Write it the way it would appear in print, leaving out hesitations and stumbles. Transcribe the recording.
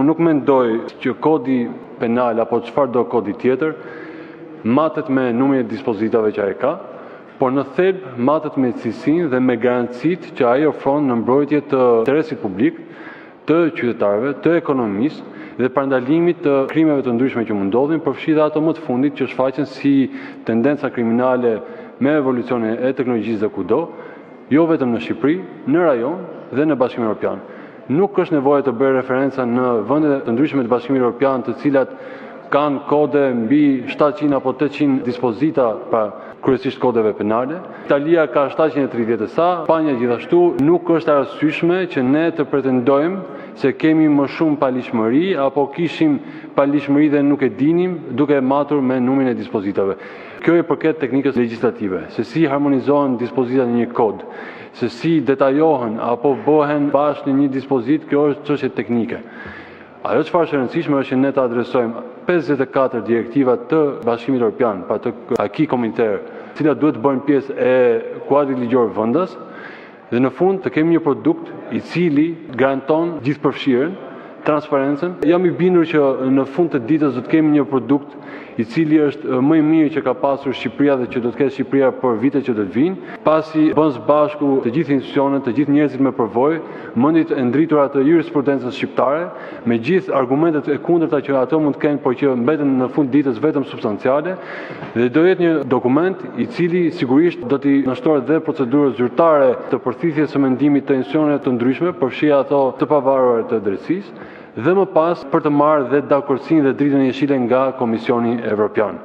unë nuk mendoj që kodi penal apo çfarë do kodi tjetër matet me numrin e dispozitave që ai ka, por në thelb matet me cilësinë dhe me garancitë që ai ofron në mbrojtje të interesit publik, të qytetarëve, të ekonomisë dhe parandalimit të krimeve të ndryshme që mund ndodhin, përfshi dhe ato më të fundit që shfaqen si tendenca kriminale me evolucionin e teknologjisë dhe kudo, jo vetëm në Shqipëri, në rajon dhe në Bashkimin Evropian. Nuk është nevojë të bëjë referenca në vende të ndryshme të Bashkimit Evropian, të cilat kanë kode mbi 700 apo 800 dispozita, pra kryesisht kodeve penale. Italia ka 730 e sa, Spanja gjithashtu. Nuk është arsyeshme që ne të pretendojmë se kemi më shumë paligjshmëri apo kishim paligjshmëri dhe nuk e dinim, duke matur me numrin e dispozitave. Kjo i përket teknikës legjislative, se si harmonizohen dispozitat në një kod, se si detajohen apo bëhen bashkë në një dispozit, kjo është çështje teknike. Ajo çfarë është e rëndësishme është që ne të adresojmë 54 direktiva të Bashkimit Evropian, pra të acquis communautaire, të cilat duhet të bëjnë pjesë e kuadrit ligjor vendas, dhe në fund të kemi një produkt i cili garanton gjithëpërfshirjen, transparencën. Jam i bindur që në fund të ditës do të kemi një produkt i cili është më i mirë që ka pasur Shqipëria dhe që do të ketë Shqipëria për vitet që do të vinë, pasi bën së bashku të gjithë institucionet, të gjithë njerëzit me përvojë, mendit e ndritura të jurisprudencës shqiptare, me gjithë argumentet e kundërta që ato mund të kenë, por që mbeten në fund ditës vetëm substanciale, dhe do jetë një dokument i cili sigurisht do t'i nështrohet dhe procedurës zyrtare të përthithjes së mendimit të institucioneve të ndryshme, përfshi ato të pavarura të drejtësisë, dhe më pas për të marrë dhe dakordsinë dhe dritën e jeshile nga Komisioni Evropian.